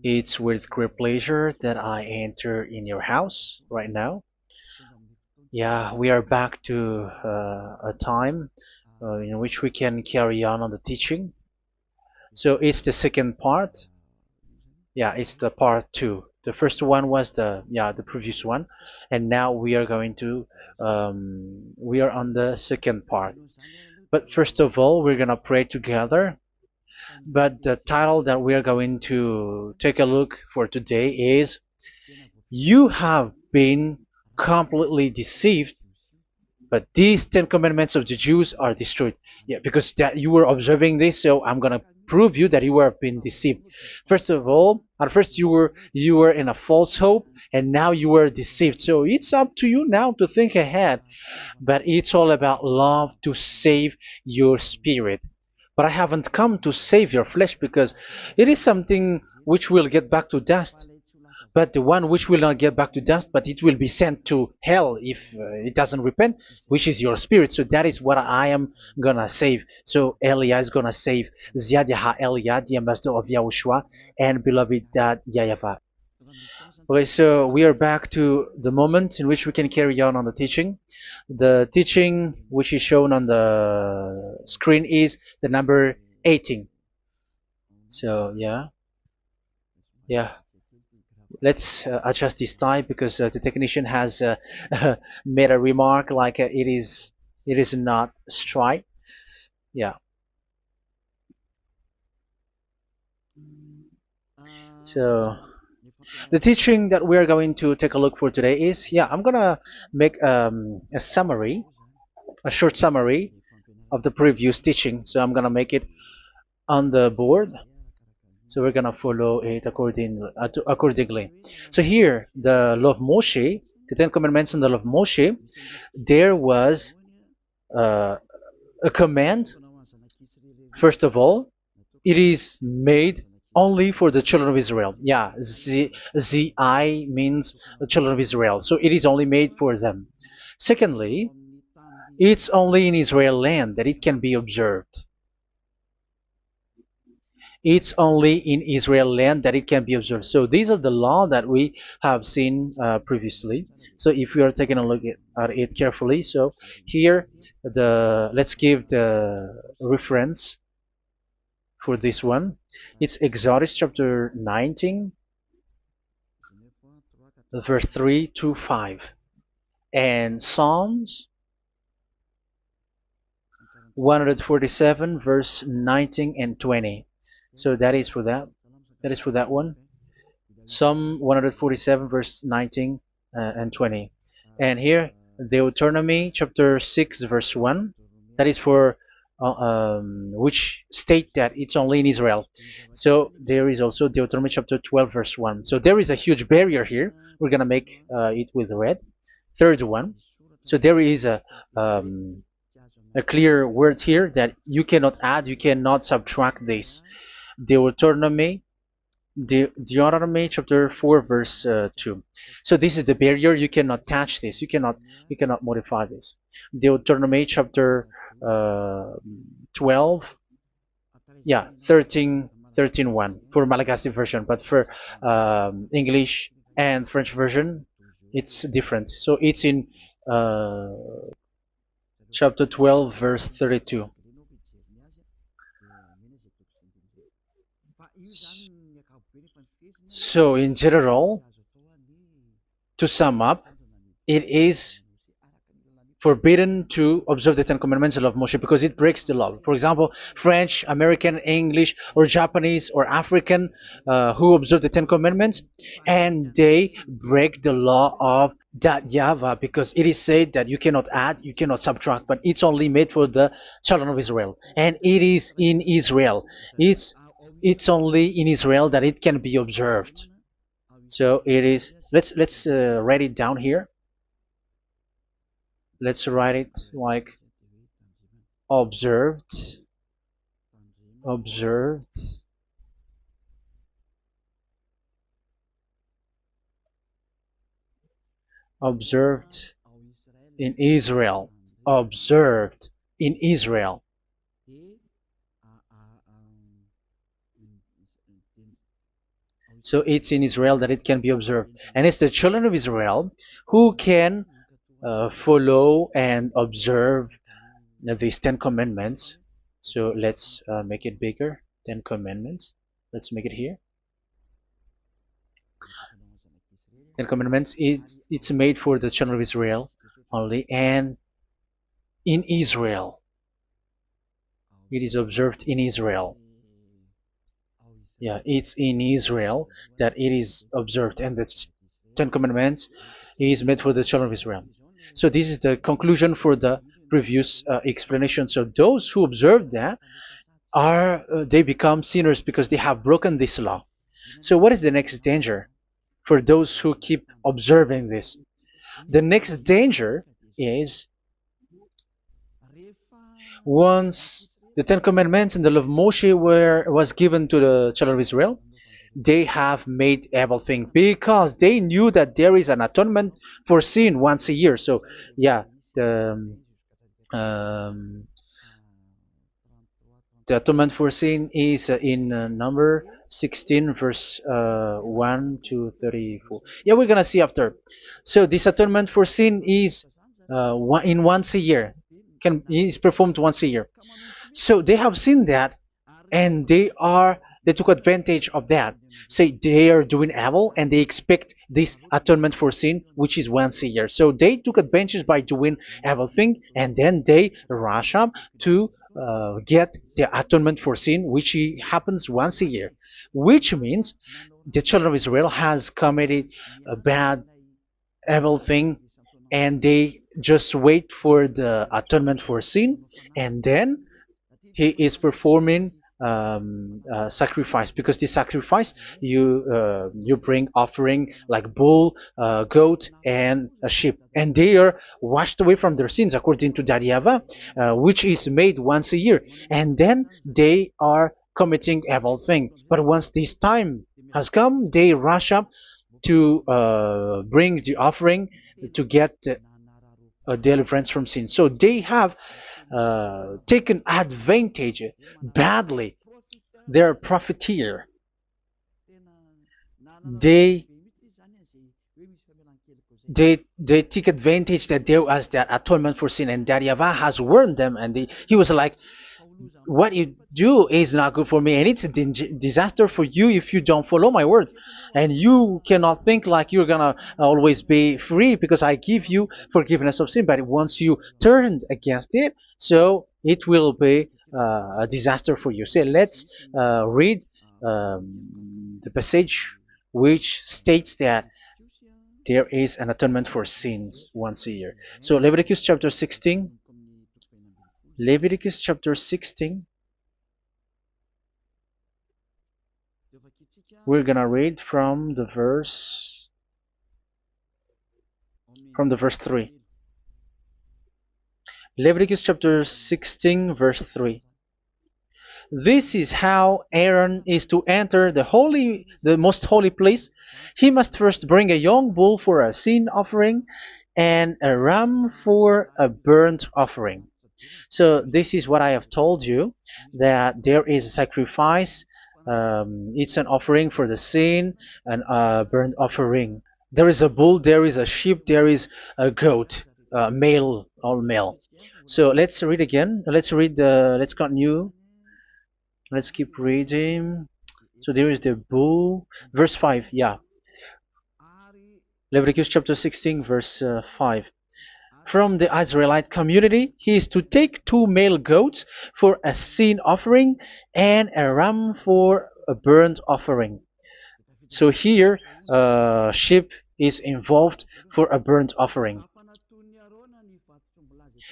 It's with great pleasure that I enter in your house right now. Yeah, we are back to a time in which we can carry on the teaching. So it's the second part. Yeah, it's the part two. The first one was the previous one, and now we are going to we are on the second part. But first of all, we're gonna pray together. But the title that we are going to take a look for today is "You have been completely deceived, but these Ten Commandments of the Jews are destroyed." Yeah, because that you were observing this, so I'm gonna prove you that you were been deceived. First of all, at first you were in a false hope, and now you were deceived. So it's up to you now to think ahead. But it's all about love to save your spirit. But I haven't come to save your flesh because it is something which will get back to dust. But the one which will not get back to dust, but it will be sent to hell if it doesn't repent, which is your spirit. So that is what I am gonna save. So Elia is gonna save Ziadiha Elia, the ambassador of Yahushua, and beloved dad Yahvah. Okay, so we are back to the moment in which we can carry on the teaching. The teaching which is shown on the screen is the number 18. So yeah, let's adjust this time because the technician has made a remark like it is not straight. Yeah. So the teaching that we are going to take a look for today is, I'm gonna make a summary, a short summary of the previous teaching. So I'm gonna make it on the board. So we're gonna follow it accordingly. So here, the law of Moshe, the Ten Commandments and the law of Moshe, there was uh, a command. First of all, it is made only for the children of Israel. Yeah, Z I means the children of Israel. So it is only made for them. Secondly, it's only in Israel land that it can be observed. It's only in Israel land that it can be observed. So these are the law that we have seen previously. So if we are taking a look at it carefully, so here let's give the reference for this one. It's Exodus chapter 19, verse 3 to 5, and Psalms 147, verse 19 and 20. So that is for that. That is for that one. Psalm 147, verse 19 and 20. And here, Deuteronomy chapter 6, verse 1. That is for which state that it's only in Israel. So there is also Deuteronomy chapter 12, verse 1. So there is a huge barrier here. We're going to make it with red. Third one. So there is a clear word here that you cannot add, you cannot subtract this. Deuteronomy Deuteronomy chapter 4 verse 2. So this is the barrier. You cannot touch this. You cannot modify this. Deuteronomy chapter 12, 13 1 for Malagasy version, but for English and French version, it's different. So it's in uh, chapter 12 verse 32. So in general, to sum up, it is forbidden to observe the Ten Commandments of Moshe because it breaks the law. For example, French, American, English, or Japanese or African who observe the Ten Commandments and they break the law of that YAHVAH because it is said that you cannot add, you cannot subtract, but it's only made for the children of Israel, and it is in Israel. It's only in Israel that it can be observed. So it is. Let's write it down here. Let's write it like observed, observed, observed in Israel, observed in Israel. So it's in Israel that it can be observed. And it's the children of Israel who can follow and observe these 10 commandments. So let's make it bigger. 10 commandments. Let's make it here. 10 commandments. It's made for the children of Israel only, and in Israel. It is observed in Israel. Yeah, it's in Israel that it is observed, and the Ten Commandments is made for the children of Israel. So this is the conclusion for the previous explanation. So those who observe that are they become sinners because they have broken this law. So what is the next danger for those who keep observing this? The next danger is once the Ten Commandments and the law of Moshe was given to the children of Israel, they have made everything because they knew that there is an atonement for sin once a year. So yeah, um, the atonement for sin is in number 16 verse 1 to 34. Yeah, we're gonna see after. So this atonement for sin is in once a year, is performed once a year. So they have seen that, and they took advantage of that. Say they are doing evil and they expect this atonement for sin, which is once a year. So they took advantage by doing evil thing, and then they rush up to get the atonement for sin, which happens once a year, which means the children of Israel has committed a bad evil thing, and they just wait for the atonement for sin, and then he is performing sacrifice, because the sacrifice you bring offering like bull, goat, and a sheep, and they are washed away from their sins according to that YAHVAH, which is made once a year, and then they are committing evil thing. But once this time has come, they rush up to bring the offering to get deliverance from sin. So they have taken advantage badly. They're a profiteer. They they take advantage that there was that atonement for sin, and that YAHVAH has warned them, and he was like, what you do is not good for me, and it's a disaster for you if you don't follow my words, and you cannot think like you're gonna always be free because I give you forgiveness of sin, but once you turned against it, so it will be a disaster for you. So let's read the passage which states that there is an atonement for sins once a year. So Leviticus chapter 16. Leviticus chapter 16. We're gonna read from the verse 3. Leviticus chapter 16 verse 3. This is how Aaron is to enter the most holy place. He must first bring a young bull for a sin offering and a ram for a burnt offering. So this is what I have told you, that there is a sacrifice. It's an offering for the sin, and a burnt offering. There is a bull, there is a sheep, there is a goat, male, all male. So let's read again. Let's continue. Let's keep reading. So there is the bull, verse 5. Yeah, Leviticus chapter 16 verse 5. From the Israelite community, he is to take 2 male goats for a sin offering and a ram for a burnt offering. So here, sheep is involved for a burnt offering.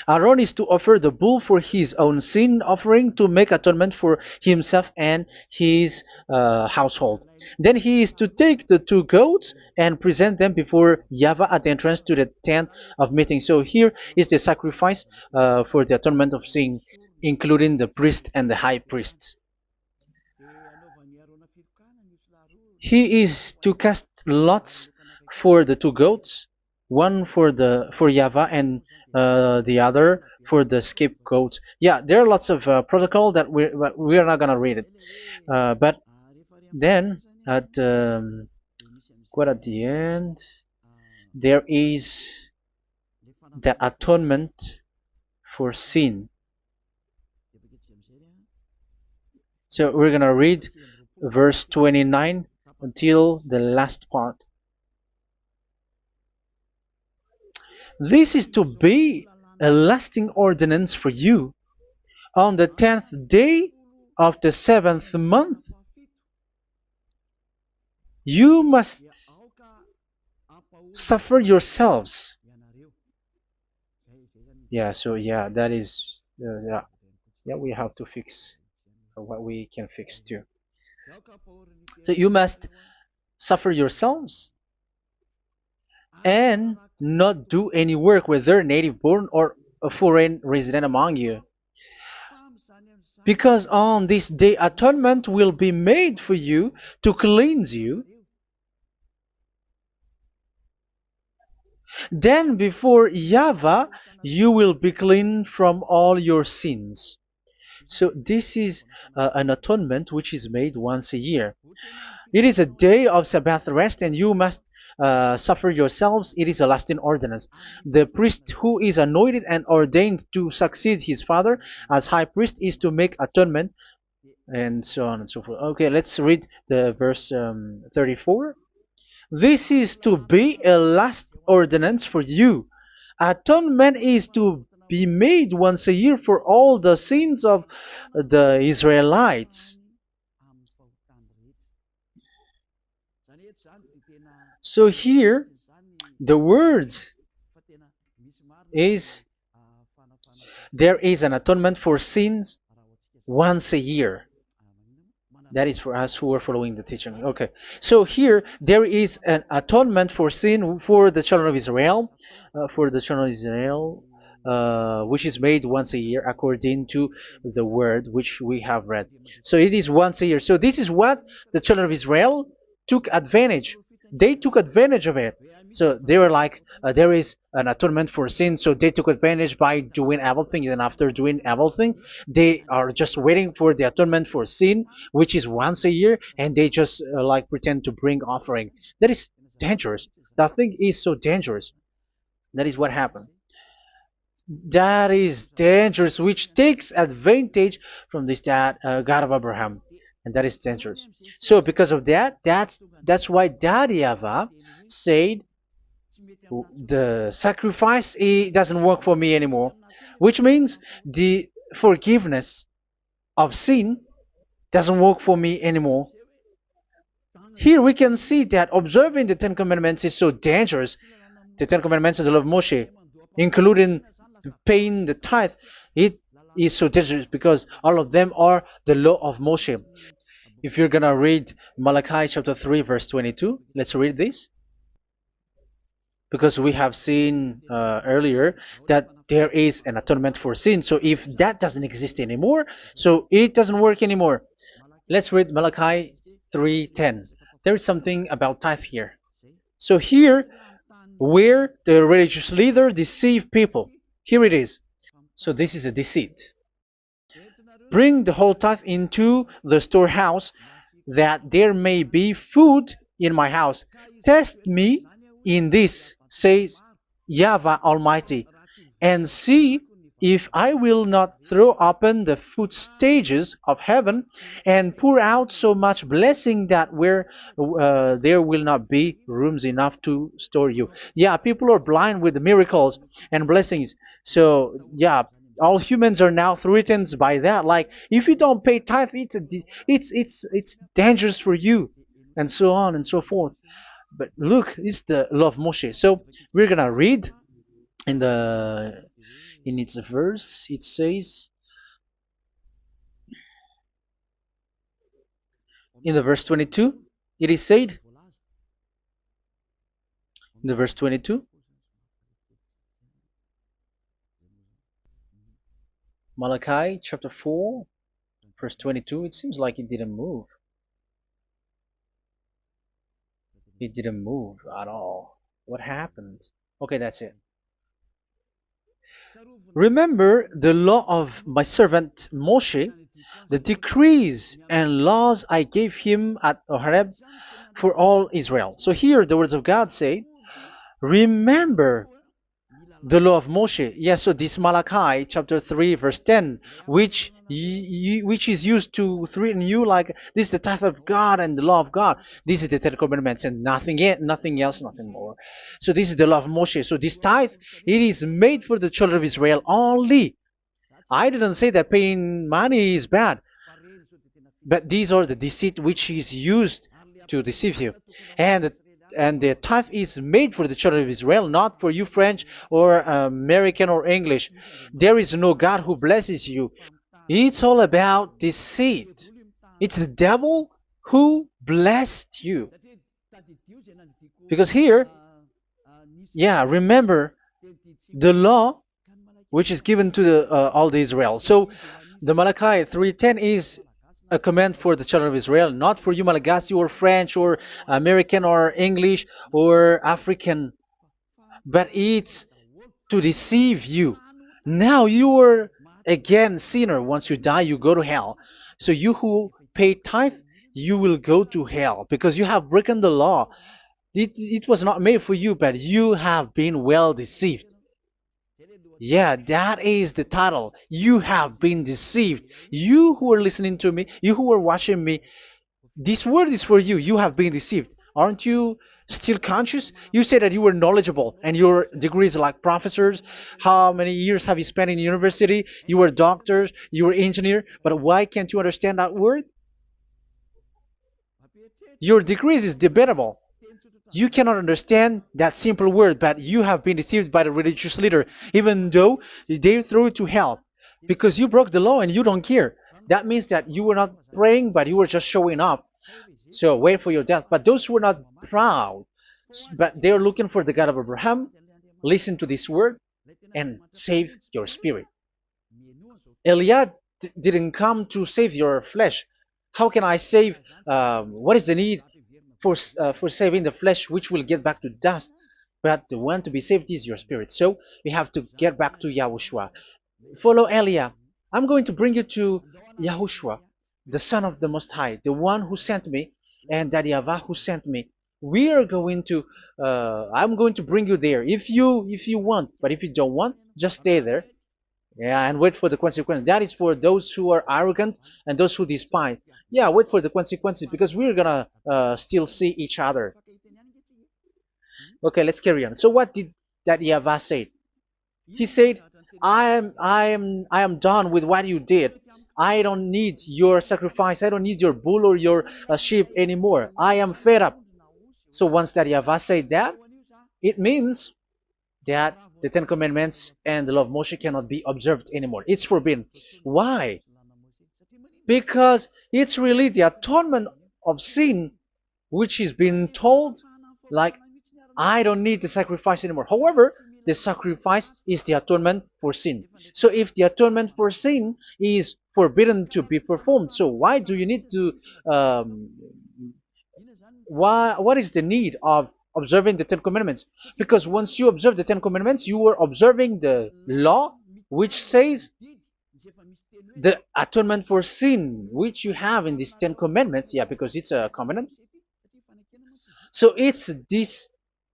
Aaron is to offer the bull for his own sin offering to make atonement for himself and his household. Then he is to take the 2 goats and present them before YAHVAH at the entrance to the tent of meeting. So here is the sacrifice for the atonement of sin, including the priest and the high priest. He is to cast lots for the 2 goats, one for YAHVAH and the other for the scapegoat. Yeah, there are lots of protocol that we are not gonna read it, but then at quite at the end, there is the atonement for sin. So we're gonna read verse 29 until the last part. This is to be a lasting ordinance for you. On the 10th day of the 7th month, you must suffer yourselves. Yeah, so yeah, that is, yeah, we have to fix what we can fix too. So you must suffer yourselves and not do any work, whether native born or a foreign resident among you. Because on this day atonement will be made for you to cleanse you. Then before YAHVAH you will be clean from all your sins. So this is an atonement which is made once a year. It is a day of Sabbath rest, and you must suffer yourselves. It is a lasting ordinance. The priest who is anointed and ordained to succeed his father as high priest is to make atonement, and so on and so forth. Okay, let's read the verse 34. This is to be a last ordinance for you. Atonement is to be made once a year for all the sins of the Israelites. So here, the words is there is an atonement for sins once a year. That is for us who are following the teaching. Okay, so here there is an atonement for sin for the children of Israel, which is made once a year according to the word which we have read. So it is once a year. So this is what the children of Israel took advantage. They took advantage of it. So they were like, there is an atonement for sin, so they took advantage by doing evil things, and after doing evil things, they are just waiting for the atonement for sin, which is once a year, and they just like pretend to bring offering. That is dangerous. That thing is so dangerous. That is what happened. That is dangerous, which takes advantage from this God of Abraham, and that is dangerous. So because of that, that's why Daddy Ava said the sacrifice it doesn't work for me anymore, which means the forgiveness of sin doesn't work for me anymore. Here we can see that observing the Ten Commandments is so dangerous. The Ten Commandments of the law of Moshe, including paying the tithe, it is so dangerous because all of them are the law of Moshe. If you're gonna read Malachi chapter 3 verse 22, let's read this. Because we have seen earlier that there is an atonement for sin. So if that doesn't exist anymore, so it doesn't work anymore. Let's read Malachi 3:10. There is something about tithe here. So here, where the religious leader deceive people, here it is. So this is a deceit. Bring the whole tithe into the storehouse, that there may be food in my house. Test me in this, says YAHVAH Almighty, and see if I will not throw open the food stages of heaven and pour out so much blessing that where there will not be rooms enough to store you. Yeah, people are blind with the miracles and blessings. So yeah, all humans are now threatened by that. Like if you don't pay tithe, it's dangerous for you, and so on and so forth. But look, it's the law of Moshe. So we're gonna read in its verse. It says in the verse 22. It is said in the verse 22. Malachi chapter 4, verse 22. It seems like it didn't move. It didn't move at all. What happened? Okay, that's it. Remember the law of my servant Moshe, the decrees and laws I gave him at Horeb for all Israel. So here the words of God say, remember the law of Moshe. Yes, so this Malachi chapter 3 verse 10, which is used to threaten you like this is the tithe of God and the law of God. This is the Ten Commandments and nothing yet, nothing else, nothing more. So this is the law of Moshe. So this tithe, it is made for the children of Israel only. I didn't say that paying money is bad, but these are the deceit which is used to deceive you. And the tithe is made for the children of Israel, not for you French or American or English. There is no God who blesses you. It's all about deceit. It's the devil who blessed you. Because here, yeah, remember the law which is given to all the Israel. So the Malachi 3:10 is a command for the children of Israel, not for you Malagasy or French or American or English or African, but it's to deceive you. Now you are again sinner. Once you die, you go to hell. So you who pay tithe, you will go to hell because you have broken the law. It was not made for you, but you have been well deceived. Yeah, that is the title. You have been deceived. You who are listening to me, you who are watching me, this word is for you. You have been deceived. Aren't you still conscious? You said that you were knowledgeable and your degrees are like professors. How many years have you spent in university? You were doctors, you were engineer, but why can't you understand that word? Your degrees is debatable. You cannot understand that simple word, but you have been deceived by the religious leader, even though they threw you to hell because you broke the law and you don't care. That means that you were not praying, but you were just showing up. So wait for your death. But those who are not proud, but they are looking for the God of Abraham, listen to this word and save your spirit. Eliad didn't come to save your flesh. How can I save? What is the need for saving the flesh, which will get back to dust? But the one to be saved is your spirit. So we have to get back to Yahushua. Follow Eliah. I'm going to bring you to Yahushua, the Son of the Most High, the one who sent me, and that YAHVAH who sent me. We are going to. I'm going to bring you there if you want, but if you don't want, just stay there. Yeah, and wait for the consequence. That is for those who are arrogant and those who despise. Yeah, wait for the consequences because we're gonna still see each other. Okay, let's carry on. So what did that YAHVAH say? He said, I am done with what you did. I don't need your sacrifice. I don't need your bull or your sheep anymore. I am fed up. So once that YAHVAH said that, it means that the Ten Commandments and the law of Moshe cannot be observed anymore. It's forbidden. Why? Because it's really the atonement of sin which is being told, like, I don't need the sacrifice anymore. However, the sacrifice is the atonement for sin. So if the atonement for sin is forbidden to be performed, so why do you need to what is the need of observing the Ten Commandments? Because once you observe the Ten Commandments, you are observing the law which says the atonement for sin which you have in these Ten Commandments. Yeah, because it's a covenant. So it's this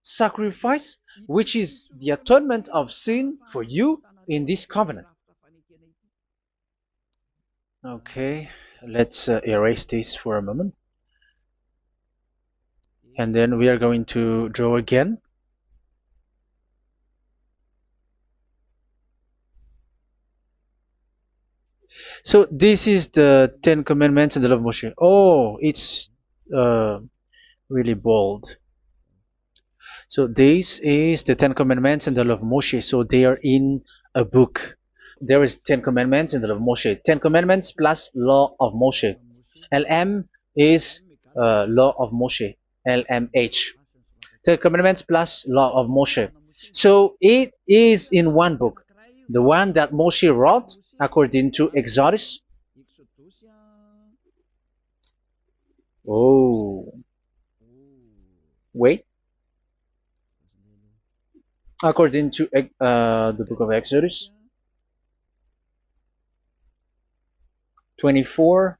sacrifice which is the atonement of sin for you in this covenant. Okay, let's erase this for a moment. And then we are going to draw again. So this is the Ten Commandments and the law of Moshe. Oh, it's really bold. So this is the Ten Commandments and the law of Moshe. So they are in a book. There is Ten Commandments and the law of Moshe. Ten Commandments plus law of Moshe. LM is law of Moshe. LMH. Ten Commandments plus law of Moshe. So it is in one book. The one that Moshe wrote according to Exodus. Oh, wait. According to the book of Exodus 24,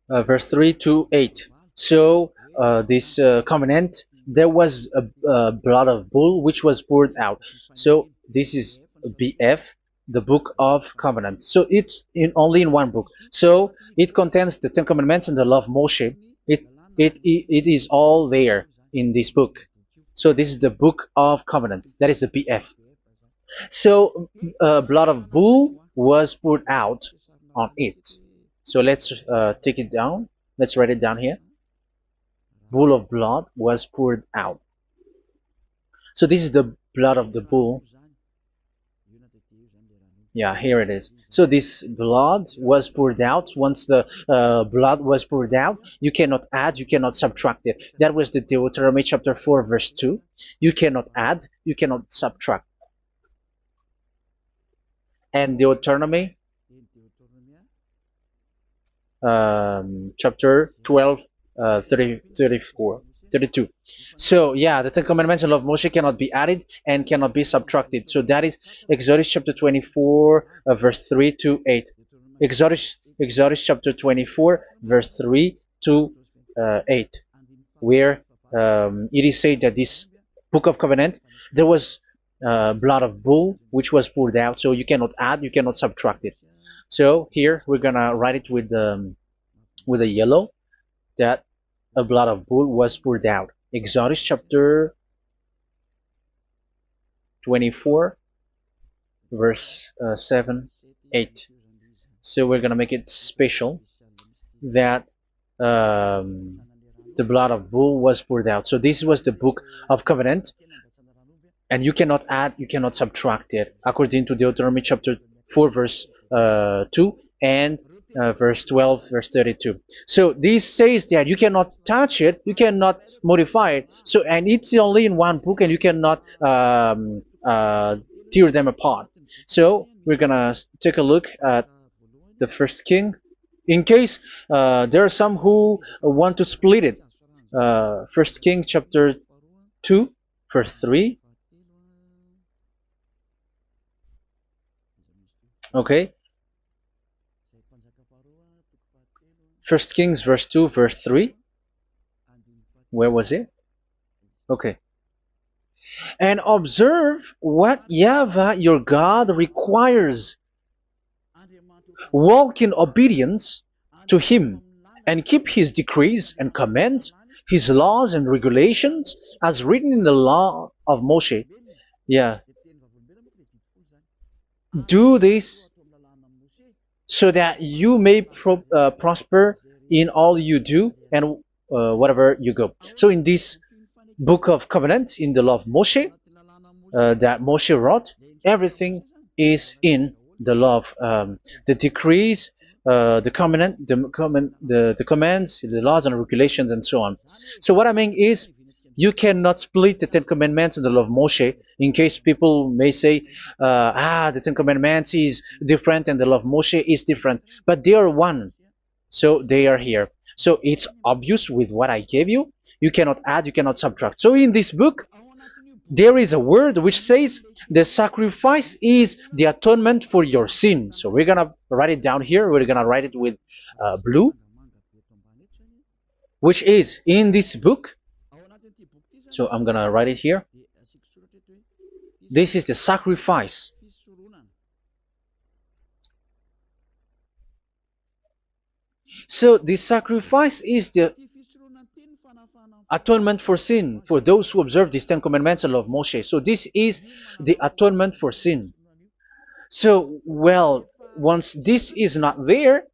verse 3 to 8. So this covenant, there was a blood of bull which was poured out. So this is BF, the book of covenant. So it's only in one book. So it contains the Ten Commandments and the law of Moshe. It is all there in this book. So this is the book of covenant. That is the BF. So blood of bull was poured out on it. So let's take it down. Let's write it down here. Bull of blood was poured out. So this is the blood of the bull. Yeah, here it is. So this blood was poured out. Once the blood was poured out, you cannot add, you cannot subtract it. That was the Deuteronomy chapter 4, verse 2. You cannot add, you cannot subtract. And Deuteronomy chapter 12, 32. So yeah, the Ten Commandments and law of Moshe cannot be added and cannot be subtracted. So that is Exodus chapter 24, verse 3 to 8. Exodus chapter 24, verse 3 to 8, where it is said that this book of covenant, there was blood of bull which was poured out. So you cannot add, you cannot subtract it. So here we're gonna write it with a yellow, that a blood of bull was poured out. Exodus chapter 24, verse 7, 8. So we're gonna make it special that the blood of bull was poured out. So this was the book of covenant, and you cannot add, you cannot subtract it, according to Deuteronomy chapter 4, verse 2 and verse 12, verse 32. So this says that you cannot touch it, you cannot modify it. So, and it's only in one book, and you cannot tear them apart. So we're gonna take a look at the first king, in case there are some who want to split it. First King chapter 2, verse 3. Okay. First Kings verse 2, verse 3. Where was it? Okay. And observe what YAHVAH your God requires. Walk in obedience to him, and keep his decrees and commands, his laws and regulations, as written in the law of Moshe. Yeah. Do this so that you may prosper in all you do and whatever you go. So in this book of covenant, in the law of Moshe, that Moshe wrote, everything is in the law of the decrees, the covenant, the commands, the laws and regulations, and so on. So what I mean is, you cannot split the Ten Commandments and the law of Moshe. In case people may say, the Ten Commandments is different and the law of Moshe is different, but they are one. So they are here. So it's obvious with what I gave you. You cannot add, you cannot subtract. So in this book, there is a word which says the sacrifice is the atonement for your sin. So we're gonna write it down here. We're gonna write it with blue, which is in this book. So I'm gonna write it here. This is the sacrifice. So the sacrifice is the atonement for sin for those who observe these Ten Commandments and law of Moshe. So this is the atonement for sin. So, well, once this is not there,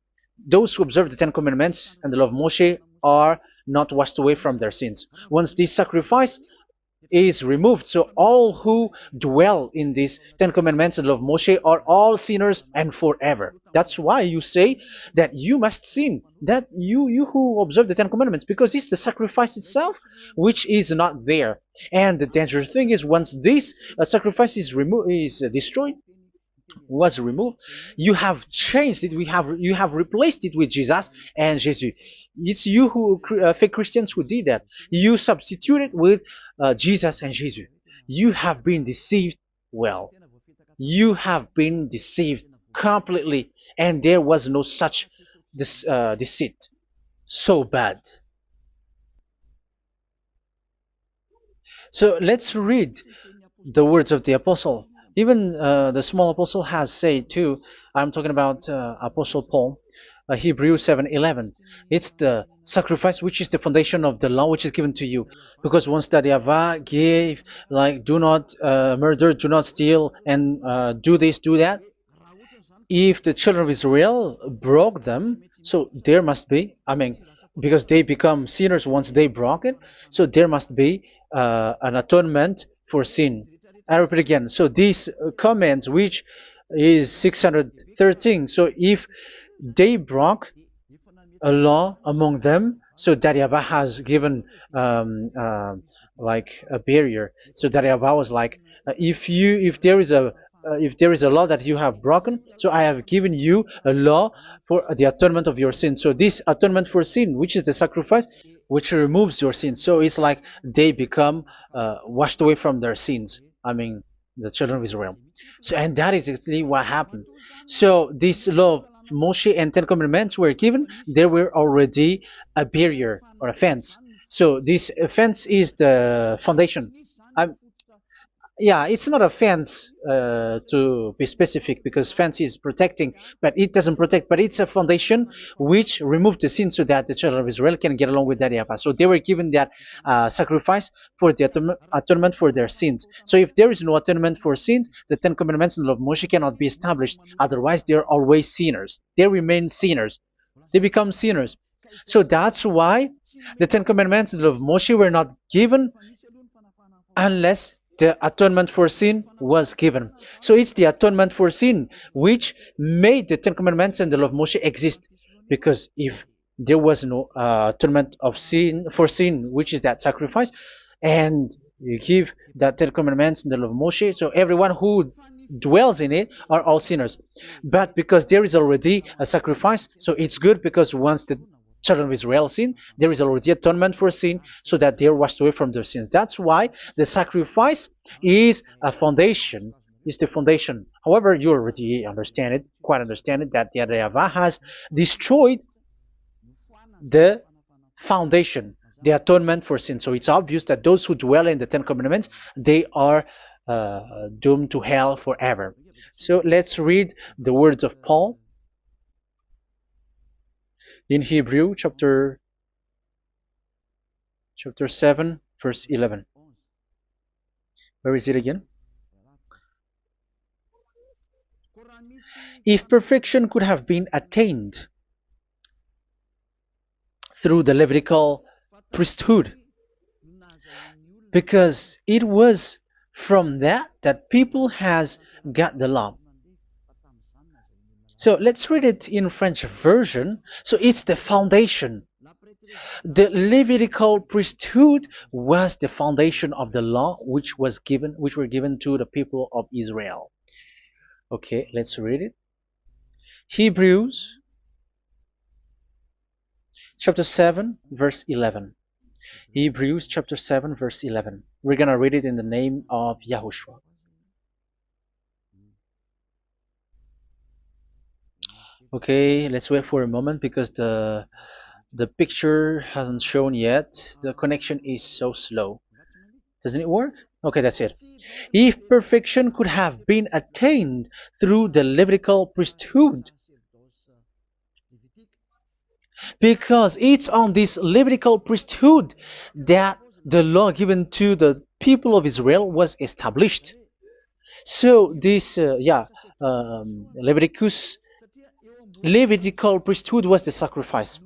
those who observe the Ten Commandments and the law of Moshe are not washed away from their sins. Once this sacrifice is removed, so all who dwell in these Ten Commandments and law of Moshe are all sinners and forever. That's why you say that you must sin, that you who observe the Ten Commandments, because it's the sacrifice itself which is not there. And the dangerous thing is, once this sacrifice is destroyed, was removed, you have changed it. You have replaced it with Jesus and Jesus. It's you who fake Christians who did that. You substitute it with Jesus and Jesus. You have been deceived well. You have been deceived completely, and there was no such deceit. So bad. So let's read the words of the apostle. Even the small apostle has said too. I'm talking about Apostle Paul, Hebrews 7:11. It's the sacrifice which is the foundation of the law which is given to you. Because once that YAHVAH gave, like, do not murder, do not steal, and do this, do that, if the children of Israel broke them, so there must be, I mean, because they become sinners once they broke it, so there must be an atonement for sin. I repeat again. So these comments, which is 613, so if they broke a law among them, so that YAHVAH has given like a barrier. So that YAHVAH was like, if there is a law that you have broken, so I have given you a law for the atonement of your sin. So this atonement for sin, which is the sacrifice, which removes your sin. So it's like they become washed away from their sins. I mean, the children of Israel. So, and that is actually what happened. So this law of Moshe and Ten Commandments were given. There were already a barrier or a fence. So this fence is the foundation. I, yeah, it's not a fence to be specific, because fence is protecting, but it doesn't protect. But it's a foundation which removed the sin so that the children of Israel can get along with that YAHVAH. So they were given that sacrifice for the atonement for their sins. So if there is no atonement for sins, the Ten Commandments and the law of Moshe cannot be established. Otherwise, they're always sinners. They remain sinners. They become sinners. So that's why the Ten Commandments and the law of Moshe were not given unless the atonement for sin was given. So it's the atonement for sin which made the Ten Commandments and the law of Moshe exist. Because if there was no atonement of sin for sin, which is that sacrifice, and you give that Ten Commandments and the law of Moshe, so everyone who dwells in it are all sinners. But because there is already a sacrifice, so it's good, because once the children of Israel sin, there is already atonement for sin, so that they are washed away from their sins. That's why the sacrifice is a foundation, is the foundation. However, you already understand it, quite understand it, that the YAHVAH has destroyed the foundation, the atonement for sin. So it's obvious that those who dwell in the Ten Commandments, they are doomed to hell forever. So let's read the words of Paul in Hebrew chapter 7 verse 11. Where is it again? If perfection could have been attained through the Levitical priesthood, because it was from that people has got the law. So let's read it in French version. So it's the foundation. The Levitical priesthood was the foundation of the law which were given to the people of Israel. Okay, let's read it. Hebrews chapter 7 verse 11. Hebrews chapter 7 verse 11. We're gonna read it in the name of YAHOSHUAH. Okay, let's wait for a moment, because the picture hasn't shown yet. The connection is so slow. Doesn't it work? Okay, that's it. If perfection could have been attained through the Levitical priesthood, because it's on this Levitical priesthood that the law given to the people of Israel was established. So this, Levitical priesthood was the sacrifice,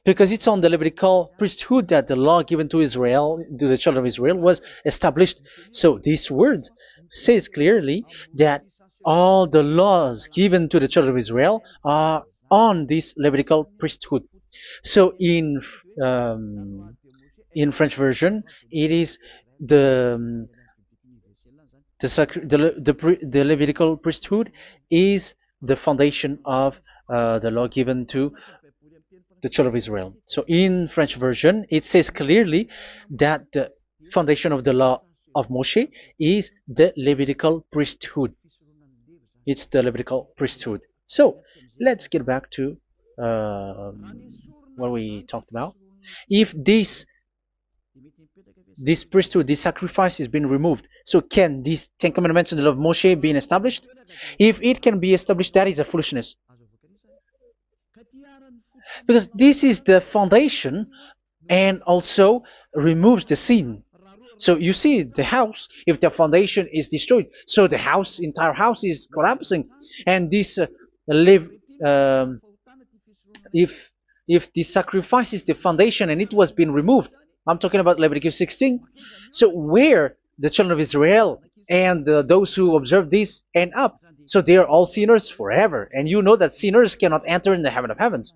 because it's on the Levitical priesthood that the law given to Israel, to the children of Israel, was established. So this word says clearly that all the laws given to the children of Israel are on this Levitical priesthood. So in French version, it is the Levitical priesthood is the foundation of the law given to the children of Israel. So in French version, it says clearly that the foundation of the law of Moshe is the Levitical priesthood. It's the Levitical priesthood. So let's get back to what we talked about. If this priesthood, this sacrifice is being removed, so can these Ten Commandments and the law of Moshe be established? If it can be established, that is a foolishness. Because this is the foundation and also removes the sin. So you see the house, if the foundation is destroyed, so the house, entire house is collapsing. And this live, um, if the sacrifice is the foundation and it was being removed, I'm talking about Leviticus 16. So where the children of Israel and those who observe this end up, so they are all sinners forever. And you know that sinners cannot enter in the heaven of heavens.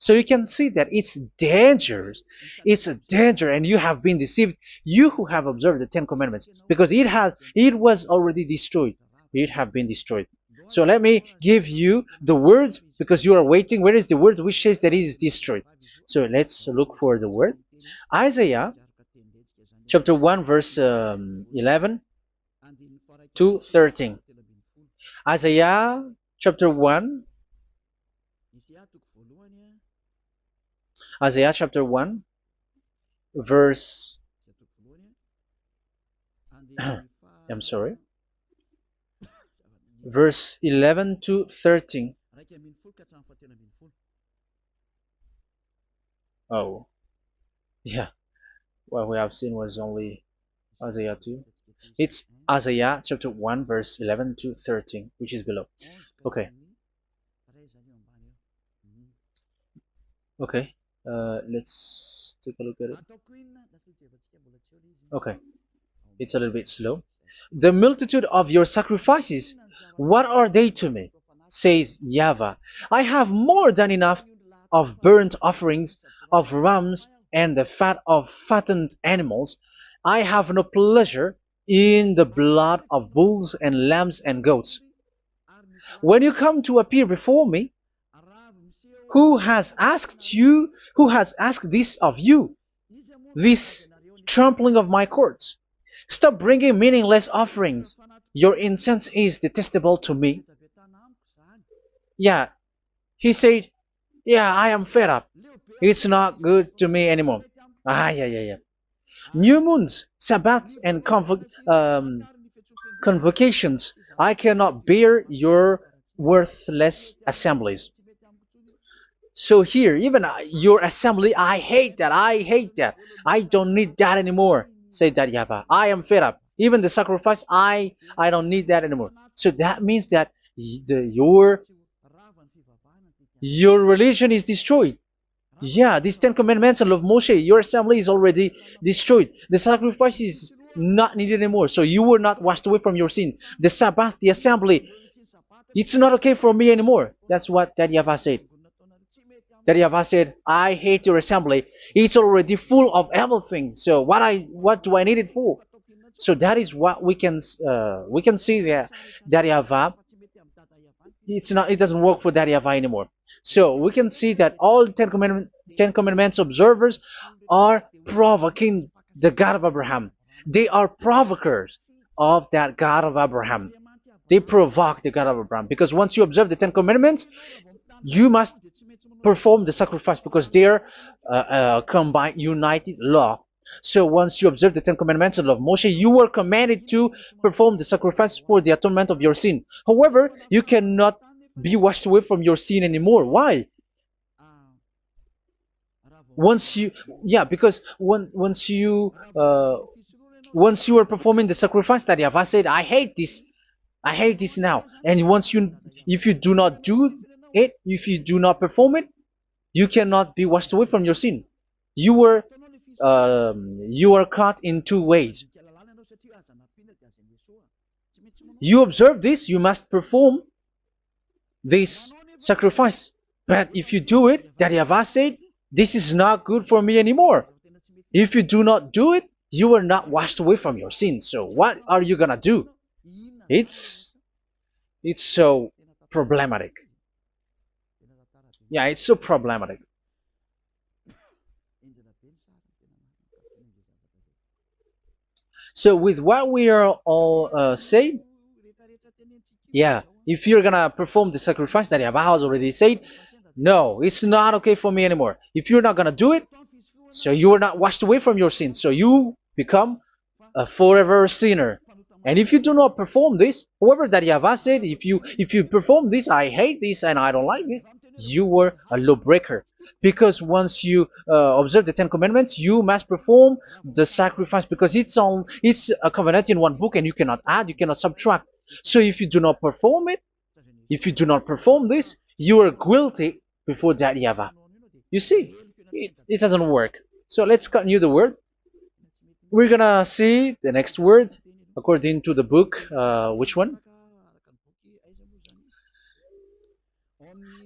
So you can see that it's dangerous. It's a danger, and you have been deceived. You who have observed the Ten Commandments, because it was already destroyed. It have been destroyed. So let me give you the words, because you are waiting. Where is the word which says that it is destroyed? So let's look for the word. Isaiah chapter 1 verse 11 to 13. Isaiah chapter 1. Isaiah chapter 1 verse I'm sorry, verse 11 to 13. Oh, yeah, what we have seen was only Isaiah 2. It's Isaiah chapter 1 verse 11 to 13, which is below. Okay. Okay. Let's take a look at it. Okay. It's a little bit slow. The multitude of your sacrifices, what are they to me? Says YAHVAH. I have more than enough of burnt offerings, of rams, and the fat of fattened animals. I have no pleasure in the blood of bulls and lambs and goats. When you come to appear before me, who has asked this of you, this trampling of my courts? Stop bringing meaningless offerings. Your incense is detestable to me. Yeah, he said, yeah, I am fed up. It's not good to me anymore. Yeah. New moons, Sabbaths, and convocations. I cannot bear your worthless assemblies. So here, even your assembly, I hate that. I hate that. I don't need that anymore. Say that, YAHVAH. I am fed up. Even the sacrifice, I don't need that anymore. So that means that your religion is destroyed. Yeah, these Ten Commandments and of Moshe, your assembly is already destroyed. The sacrifice is not needed anymore. So you were not washed away from your sin. The Sabbath, the assembly, it's not okay for me anymore. That's what that YAHVAH said. That YAHVAH said, I hate your assembly. It's already full of everything. So what do I need it for? So that is what we can see there. That YAHVAH, it doesn't work for that YAHVAH anymore. So we can see that all Ten Commandments observers are provoking the God of Abraham. They are provokers of that God of Abraham. They provoke the God of Abraham, because once you observe the Ten Commandments, you must perform the sacrifice, because they're combined, united law. So once you observe the Ten Commandments and love Moshe, you were commanded to perform the sacrifice for the atonement of your sin. However, you cannot be washed away from your sin anymore. Why? Because once you are performing the sacrifice that YAHVAH said, I hate this now. And if you do not do it, if you do not perform it, you cannot be washed away from your sin. You are caught in two ways. You observe this, you must perform this sacrifice. But if you do it, that YAHVAH said, this is not good for me anymore. If you do not do it, you are not washed away from your sins. So what are you gonna do? It's so problematic. Yeah, it's so problematic. So with what we are all saying, yeah, if you're gonna perform the sacrifice that Yahweh has already said, no, it's not okay for me anymore. If you're not gonna do it, so you are not washed away from your sins, so you become a forever sinner. And if you do not perform this, whoever that Yahweh said, if you perform this, I hate this and I don't like this, you were a lawbreaker. Because once you observe the Ten Commandments, you must perform the sacrifice because it's a covenant in one book and you cannot add, you cannot subtract. So if you do not perform it, if you do not perform this, you are guilty before that Yahweh. You see, it doesn't work. So let's continue the word. We're gonna see the next word according to the book. Which one?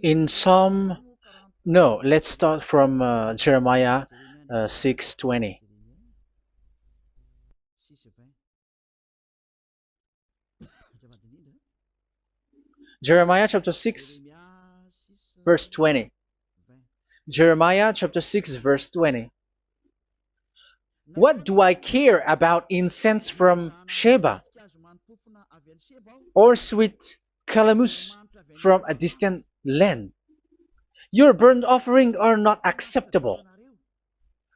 In Psalm. No, let's start from Jeremiah 6:20. Jeremiah chapter 6, verse 20. Jeremiah chapter 6, verse 20. What do I care about incense from Sheba or sweet calamus from a distant land? Your burnt offerings are not acceptable.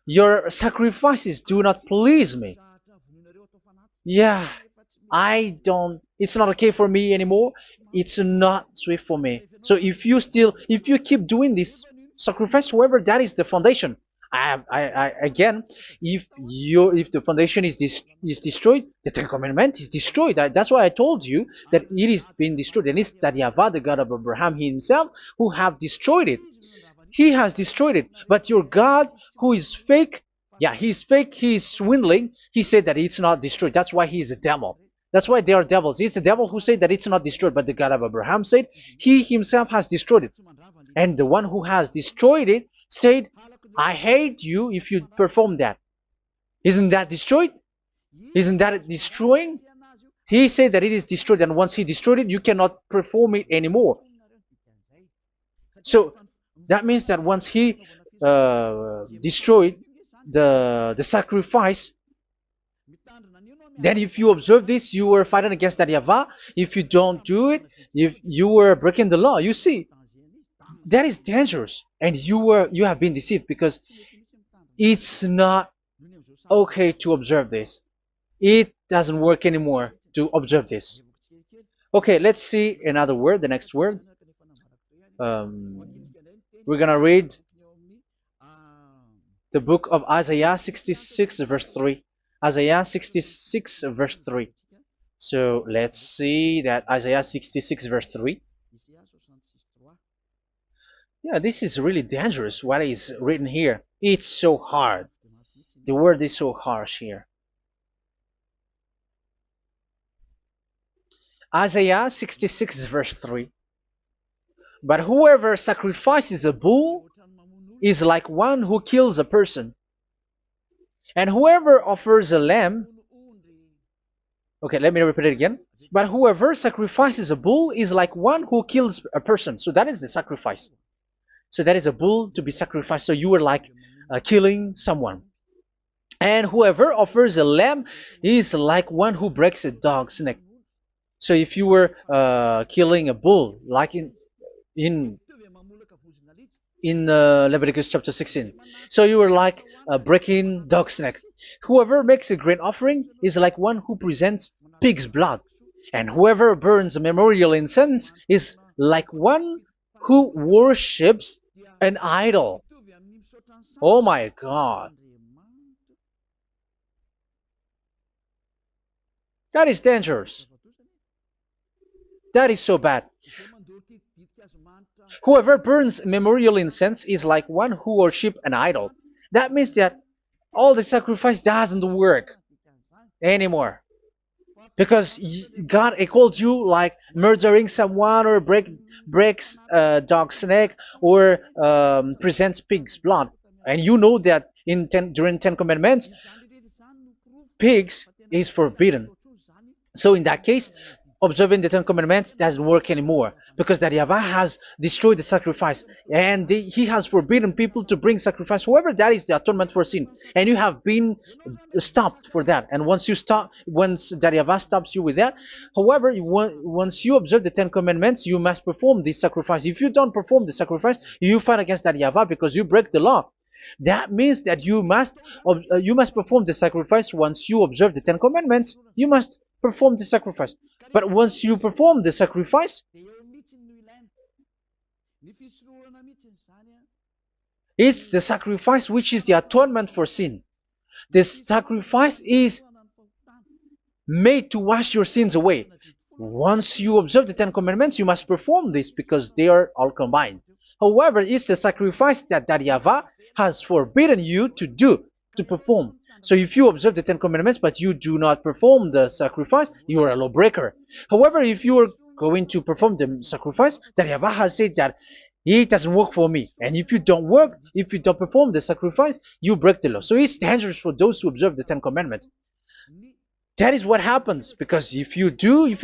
Your sacrifices do not please me. Yeah, it's not okay for me anymore. It's not sweet for me. So if you keep doing this sacrifice, however, that is the foundation. Again, if the foundation is destroyed, the Ten Commandment is destroyed. That's why I told you that it is being destroyed, and it's that Yahweh, the God of Abraham himself, who have destroyed it. He has destroyed it. But your God, who is fake, yeah, he's fake, he's swindling. He said that it's not destroyed. That's why he is a devil. That's why they are devils. It's the devil who said that it's not destroyed, but the God of Abraham said he himself has destroyed it. And the one who has destroyed it said, I hate you if you perform that. Isn't that destroyed? Isn't that destroying? He said that it is destroyed, and once he destroyed it, you cannot perform it anymore. So that means that once he destroyed the sacrifice, then if you observe this, you were fighting against that Yahweh. If you don't do it, if you were breaking the law, you see, that is dangerous, and you have been deceived because it's not okay to observe this. It doesn't work anymore to observe this. Okay, let's see another word, the next word. We're gonna read the book of Isaiah 66 verse 3. Isaiah 66 verse 3. So let's see that Isaiah 66 verse 3. Yeah, this is really dangerous what is written here. It's so hard. The word is so harsh here. Isaiah 66 verse 3. But whoever sacrifices a bull is like one who kills a person. And whoever offers a lamb... Okay, let me repeat it again. But whoever sacrifices a bull is like one who kills a person. So that is the sacrifice. So that is a bull to be sacrificed. So you are like killing someone. And whoever offers a lamb is like one who breaks a dog's neck. So if you were killing a bull, like in Leviticus chapter 16, so you were like breaking dog's neck. Whoever makes a grain offering is like one who presents pig's blood. And whoever burns a memorial incense is like one who worships an idol. Oh my God. That is dangerous. That is so bad. Whoever burns memorial incense is like one who worships an idol. That means that all the sacrifice doesn't work anymore. Because God calls you like murdering someone or breaks a dog's neck or presents pig's blood. And you know that during Ten Commandments, pigs is forbidden. So in that case, observing the Ten Commandments doesn't work anymore because that Yahweh has destroyed the sacrifice and he has forbidden people to bring sacrifice. However, that is the atonement for sin, and you have been stopped for that. And once that Yahweh stops you with that, however, once you observe the Ten Commandments, you must perform this sacrifice. If you don't perform the sacrifice, you fight against that Yahweh because you break the law. That means that you must perform the sacrifice. Once you observe the Ten Commandments, you must perform the sacrifice. But once you perform the sacrifice, it's the sacrifice which is the atonement for sin. This sacrifice is made to wash your sins away. Once you observe the Ten Commandments, you must perform this because they are all combined. However, it's the sacrifice that Yahweh has forbidden you to do, to perform. So if you observe the Ten Commandments but you do not perform the sacrifice, you are a lawbreaker. However, if you are going to perform the sacrifice, that Yahweh has said that it doesn't work for me. And if you don't perform the sacrifice, you break the law. So it's dangerous for those who observe the Ten Commandments. That is what happens, because if you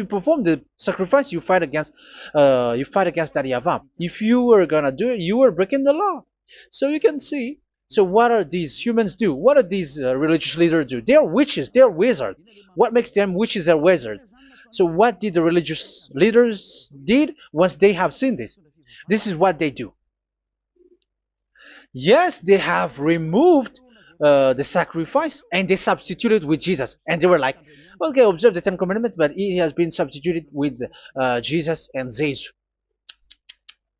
perform the sacrifice, you fight against that Yahweh. If you are gonna do it, you are breaking the law. So you can see. So what are these humans do? What are these religious leaders do? They are witches. They are wizards. What makes them witches and wizards? So what did the religious leaders did once they have seen this? This is what they do. Yes, they have removed the sacrifice and they substituted with Jesus. And they were like, okay, observe the Ten Commandments, but it has been substituted with Jesus and Jesus.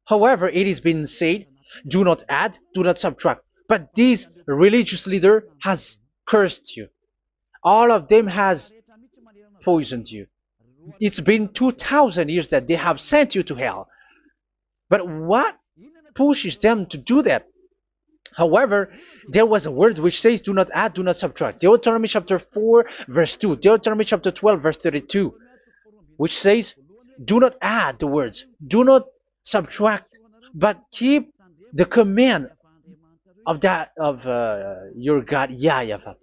However, it has been said, do not add, do not subtract. But this religious leader has cursed you. All of them has poisoned you. It's been 2,000 years that they have sent you to hell. But what pushes them to do that? However, there was a word which says, do not add, do not subtract. Deuteronomy chapter 4, verse 2. Deuteronomy chapter 12, verse 32. Which says, do not add the words. Do not subtract. But keep the command of your God, YAHVAH.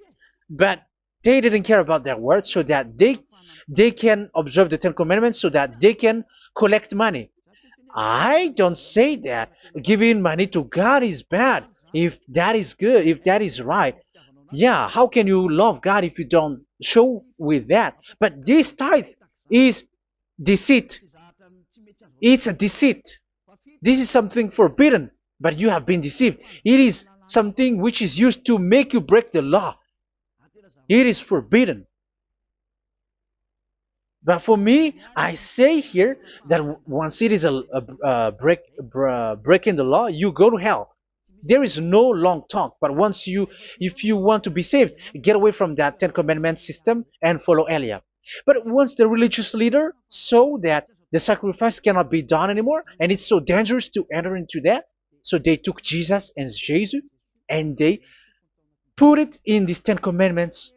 But they didn't care about their words, so that they can observe the Ten Commandments, so that they can collect money. I don't say that giving money to God is bad. If that is good, if that is right, yeah, how can you love God if you don't show with that? But this tithe is deceit. It's a deceit. This is something forbidden, but you have been deceived. It is something which is used to make you break the law. It is forbidden. But for me, I say here that once it is breaking the law, you go to hell. There is no long talk. But if you want to be saved, get away from that Ten Commandments system and follow Eliah. But once the religious leader saw that the sacrifice cannot be done anymore, and it's so dangerous to enter into that, so they took Jesus and Jesus and they put it in these Ten Commandments.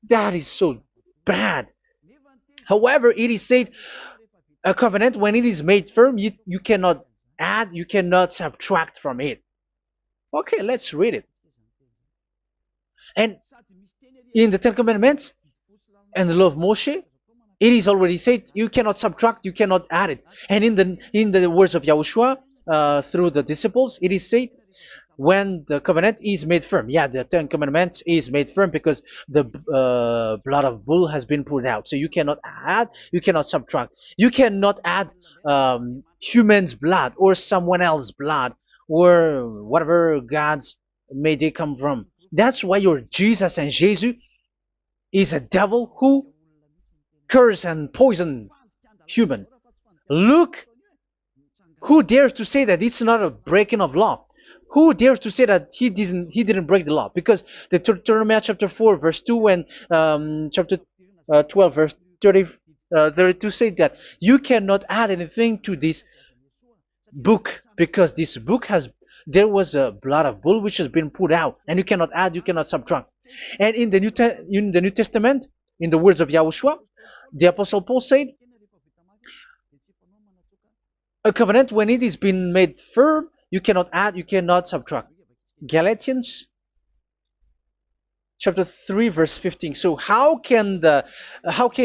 That is so bad. However, it is said, a covenant, when it is made firm, you cannot add, you cannot subtract from it. Okay, let's read it. And in the Ten Commandments and the law of Moshe, it is already said, you cannot subtract, you cannot add it. And in the words of YAHOSHUAH, through the disciples, it is said, when the covenant is made firm. Yeah, the Ten Commandments is made firm because the blood of bull has been poured out. So you cannot add, you cannot subtract. You cannot add human's blood or someone else's blood or whatever gods may they come from. That's why your Jesus and Jesus is a devil who curse and poison human. Look, who dares to say that it's not a breaking of law? Who dares to say that he didn't break the law? Because the Deuteronomy chapter 4 verse 2 and chapter 12 verse 32 say that you cannot add anything to this book, because this book there was a blood of bull which has been put out, and you cannot add, you cannot subtract. And in the New Testament, in the words of YAHOSHUAH, the Apostle Paul said, a covenant, when it is been made firm, you cannot add, you cannot subtract. Galatians chapter 3 verse 15. So how can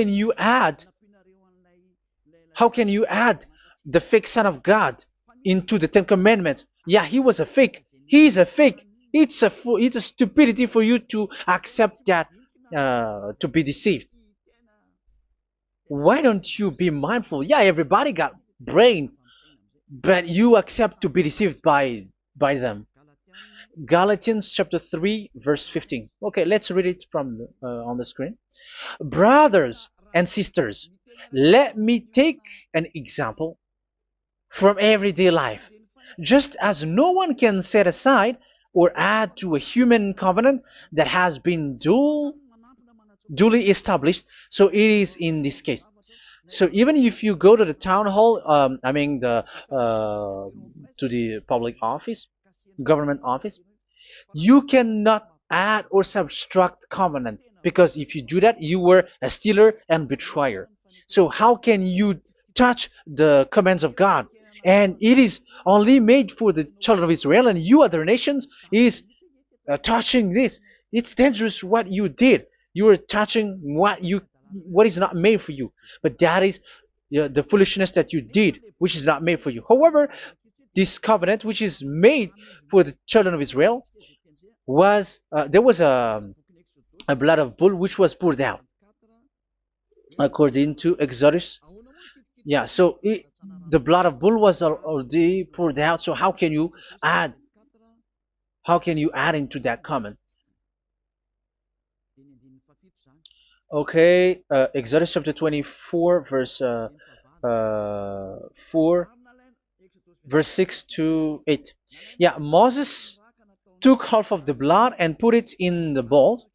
you add How can you add the fake Son of God into the Ten Commandments? Yeah, he was a fake. He is a fake. It's a stupidity for you to accept that, to be deceived. Why don't you be mindful? Yeah, everybody got brain, but you accept to be deceived by them. Galatians chapter 3 verse 15. Okay, let's read it from on the screen. Brothers and sisters, let me take an example from everyday life. Just as no one can set aside or add to a human covenant that has been duly established, so it is in this case. So even if you go to the town hall, I mean to the public office, government office, you cannot add or subtract covenant, because if you do that, you were a stealer and betrayer. So how can you touch the commands of God? And it is only made for the children of Israel, and you other nations is touching this. It's dangerous what you did. You are touching what is not made for you. But that is the foolishness that you did, which is not made for you. However, this covenant, which is made for the children of Israel, was there was a blood of bull which was poured out according to Exodus. Yeah, so the blood of bull was already poured out. So add how can you add into that comment? Okay, Exodus chapter 24 verse 4 verse 6 to 8. Yeah, Moses took half of the blood and put it in the bowl,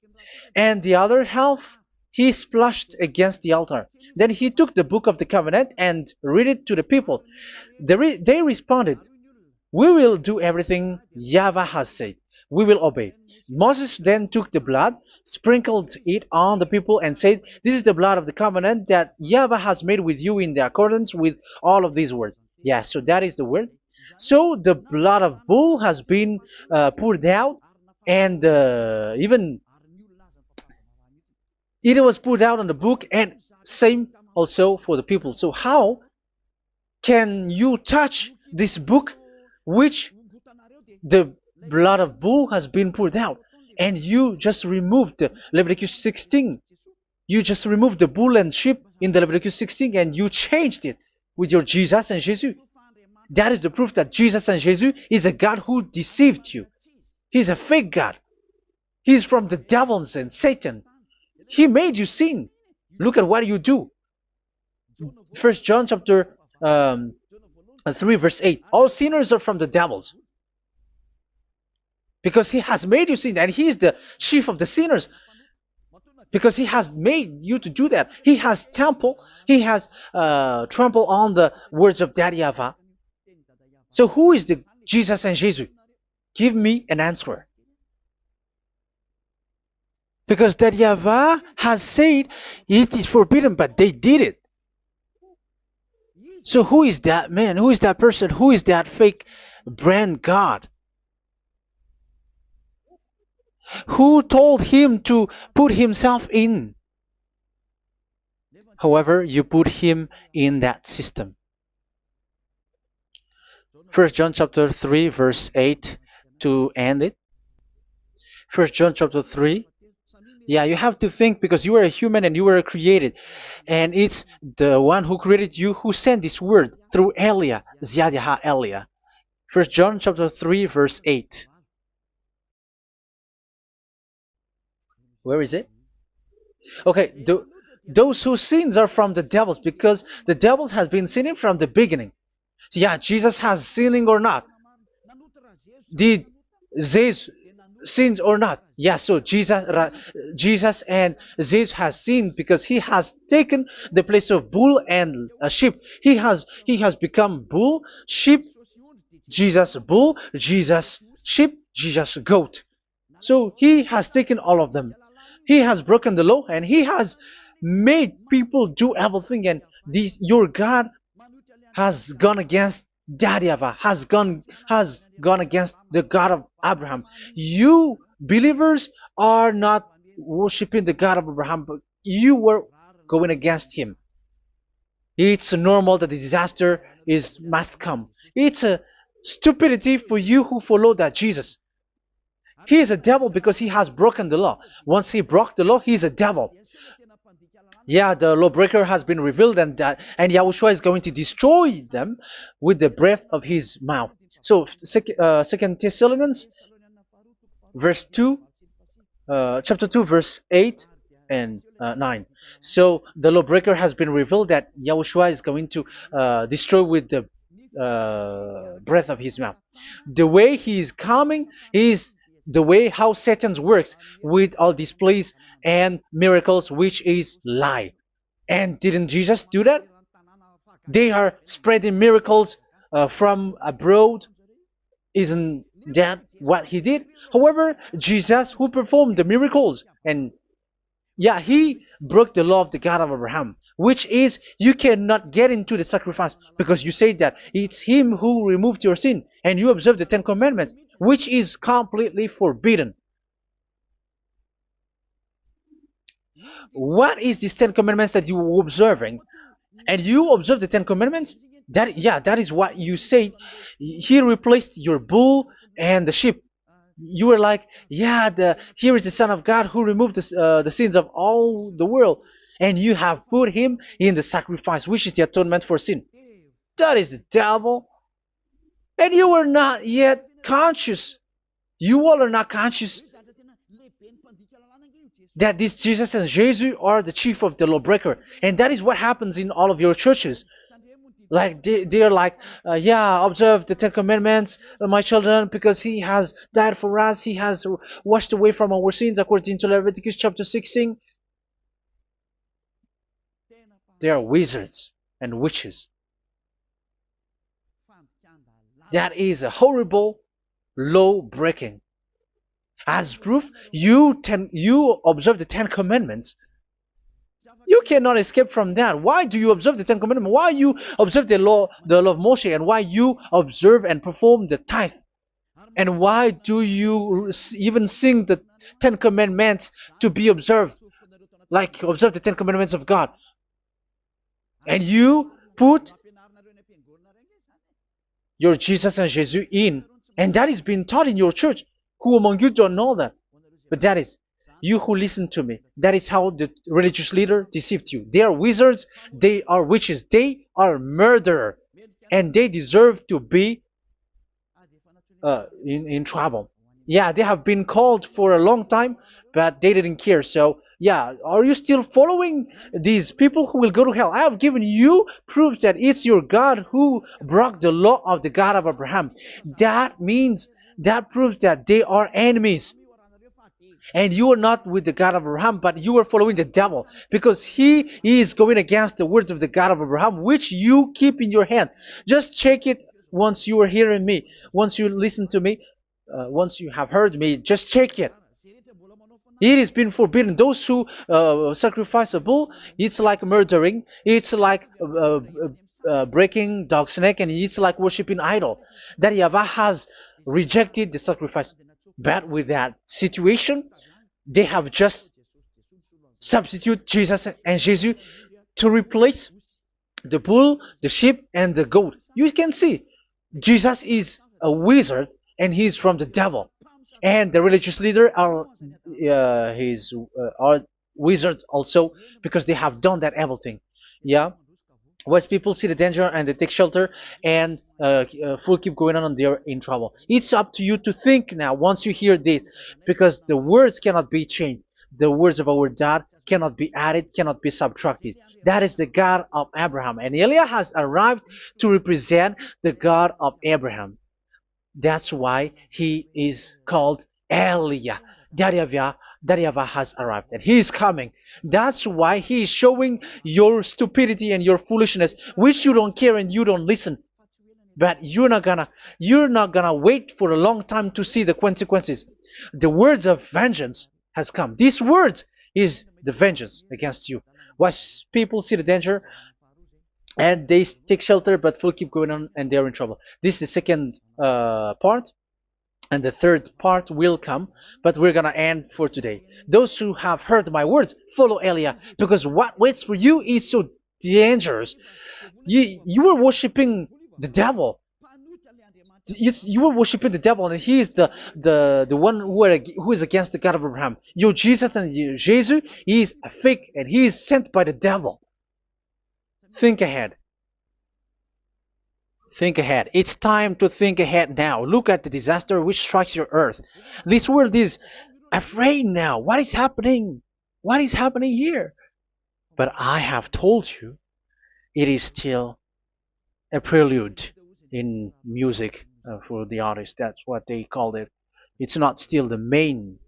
and the other half he splashed against the altar. Then he took the book of the covenant and read it to the people. They responded, "We will do everything YAHVAH has said. We will obey." Moses then took the blood, sprinkled it on the people, and said, "This is the blood of the covenant that YAHVAH has made with you in the accordance with all of these words." Yeah, so that is the word. So the blood of bull has been poured out, and even it was poured out on the book, and same also for the people. So how can you touch this book which the blood of bull has been poured out, and you just removed Leviticus 16? You just removed the bull and sheep in the Leviticus 16, and you changed it with your Jesus and Jesus. That is the proof that Jesus and Jesus is a God who deceived you. He's a fake God. He's from the devils and Satan. He made you sin. Look at what you do. First John chapter 3 verse 8. All sinners are from the devils, because he has made you sin, and he is the chief of the sinners, because he has made you to do that. He has trampled on the words of Daddy YAHVAH. So who is the Jesus and Jesus? Give me an answer. Because Daddy YAHVAH has said it is forbidden, but they did it. So who is that man? Who is that person? Who is that fake brand God? Who told him to put himself in? However, you put him in that system. First John chapter 3 verse 8 to end it. First John chapter 3. Yeah, you have to think, because you are a human and you were created. And it's the one who created you who sent this word through Elia, Ziadaha Elia. First John chapter 3 verse 8. Where is it? Okay, those whose sins are from the devils, because the devils has been sinning from the beginning. Yeah, Jesus has sinning or not? Did Jesus sins or not? Yeah, so Jesus and Jesus has sinned, because he has taken the place of bull and a sheep. He has become bull, sheep, Jesus bull, Jesus sheep, Jesus goat. So he has taken all of them. He has broken the law, and he has made people do everything. And your God has gone against Daddy YAHVAH, has gone against the God of Abraham. You believers are not worshiping the God of Abraham, but you were going against him. It's normal that the disaster is must come. It's a stupidity for you who follow that Jesus. He is a devil because he has broken the law. Once he broke the law, he is a devil. Yeah, the lawbreaker has been revealed, and Yahushua is going to destroy them with the breath of his mouth. So, Second Thessalonians, verse 2, chapter 2, verse 8 and 9. So the lawbreaker has been revealed that Yahushua is going to destroy with the breath of his mouth. The way he is coming is the way how Satan works with all displays and miracles, which is lie. And didn't Jesus do that? They are spreading miracles from abroad. Isn't that what he did? However, Jesus, who performed the miracles, and yeah, he broke the law of the God of Abraham, which is you cannot get into the sacrifice because you say that it's him who removed your sin, and you observe the Ten Commandments, which is completely forbidden. What is these Ten Commandments that you were observing? And you observe the Ten Commandments? That is what you said. He replaced your bull and the sheep. You were like, yeah, here is the Son of God who removed the sins of all the world, and you have put him in the sacrifice, which is the atonement for sin. That is the devil. And you are not yet conscious. You all are not conscious that this Jesus and Jesus are the chief of the lawbreaker. And that is what happens in all of your churches. Like they are like, yeah, observe the Ten Commandments, my children, because he has died for us. He has washed away from our sins according to Leviticus chapter 16. They are wizards and witches. That is a horrible law breaking. As proof, you observe the Ten Commandments. You cannot escape from that. Why do you observe the Ten Commandments? Why you observe the law of Moshe, and why you observe and perform the tithe? And why do you even sing the Ten Commandments to be observed? Like observe the Ten Commandments of God. And you put your Jesus and Jesus in. And that is being taught in your church. Who among you don't know that? But that is you who listen to me. That is how the religious leader deceived you. They are wizards. They are witches. They are murderers. And they deserve to be in trouble. Yeah, they have been called for a long time, but they didn't care. So, yeah, are you still following these people who will go to hell? I have given you proof that it's your God who broke the law of the God of Abraham. That means, that proves that they are enemies. And you are not with the God of Abraham, but you are following the devil, because he is going against the words of the God of Abraham, which you keep in your hand. Just check it once you are hearing me, once you listen to me, once you have heard me, just check it. It has been forbidden. Those who sacrifice a bull, it's like murdering, it's like breaking dog's neck, and it's like worshiping idol. That YAHVAH has rejected the sacrifice. But with that situation, they have just substitute Jesus and Jesus to replace the bull, the sheep, and the goat. You can see Jesus is a wizard, and he's from the devil. And the religious leader are wizards also, because they have done that evil thing. Yeah. Once people see the danger and they take shelter, and full keep going on, and they're in trouble. It's up to you to think now once you hear this, because the words cannot be changed. The words of our God cannot be added, cannot be subtracted. That is the God of Abraham, and Eliah has arrived to represent the God of Abraham. That's why he is called Eliah. YAHVAH has arrived, and he is coming. That's why he is showing your stupidity and your foolishness, which you don't care and you don't listen. But you're not gonna wait for a long time to see the consequences. The words of vengeance has come. These words is the vengeance against you. Once people see the danger and they take shelter, but will keep going on, and they're in trouble. This is the second part. And the third part will come, but we're gonna end for today. Those who have heard my words, follow Eliah, because what waits for you is so dangerous. You were worshiping the devil. You were worshiping the devil, and he is the one who is against the God of Abraham. Your Jesus and your Jesus, he is a fake, and he is sent by the devil. Think ahead. Think ahead. It's time to think ahead now. Look at the disaster which strikes your earth. This world is afraid now. What is happening? What is happening here? But I have told you, it is still a prelude in music for the artist. That's what they called it. It's not still the main.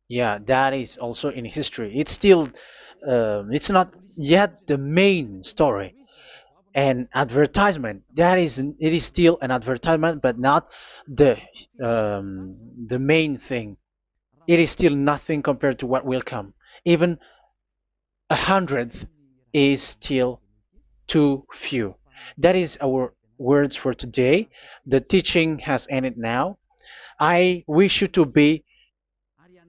Yeah, that is also in history. It's still, it's not yet the main story. And advertisement, it is still an advertisement, but not the the main thing. It is still nothing compared to what will come. Even a hundredth is still too few. That is our words for today. The teaching has ended now. I wish you to be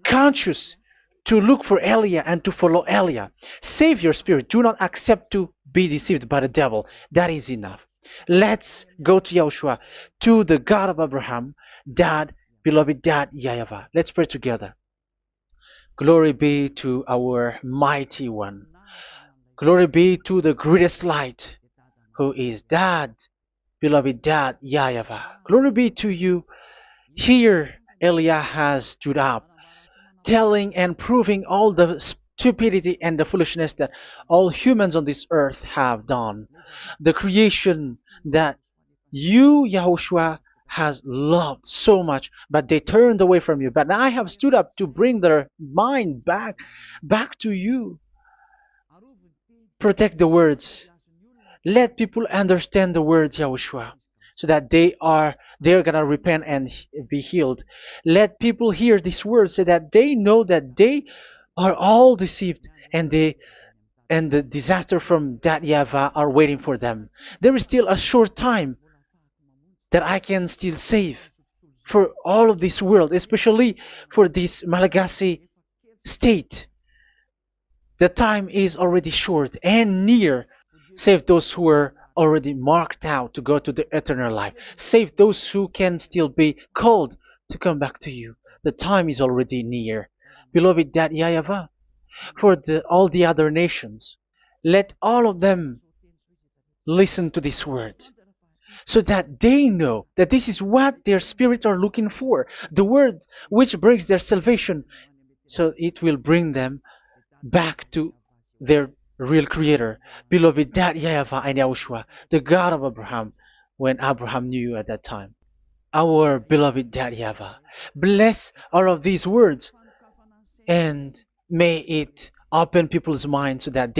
conscious, to look for Elia and to follow Elia. Save your spirit. Do not accept to be deceived by the devil. That is enough. Let's go to Yahushua, to the God of Abraham, Dad, beloved Dad, YAHVAH. Let's pray together. Glory be to our mighty one. Glory be to the greatest light, who is Dad, beloved Dad, YAHVAH. Glory be to you. Here, Elia has stood up, telling and proving all the stupidity and the foolishness that all humans on this earth have done. The creation that you, Yahushua, has loved so much, but they turned away from you. But now I have stood up to bring their mind back to you. Protect the words. Let people understand the words, Yahushua, so that they're gonna repent and be healed. Let people hear these words so that they know that they are all deceived, and the disaster from that YAHVAH are waiting for them. There is still a short time that I can still save for all of this world, especially for this Malagasy state. The time is already short and near. Save those who are already marked out to go to the eternal life. Save those who can still be called to come back to you. The time is already near. Beloved Dad YAHVAH, for all the other nations, let all of them listen to this word, so that they know that this is what their spirits are looking for, the word which brings their salvation, so it will bring them back to their real creator, beloved Dad YAHVAH and Yahushua, the God of Abraham, when Abraham knew you at that time. Our beloved Dad YAHVAH, bless all of these words, and may it open people's minds so that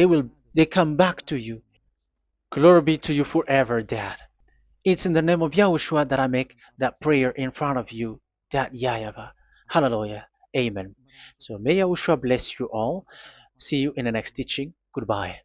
they come back to you. Glory be to you forever, Dad. It's in the name of Yahushua that I make that prayer in front of you, Dad YAHVAH. Hallelujah. Amen. So may Yahushua bless you all. See you in the next teaching. Goodbye.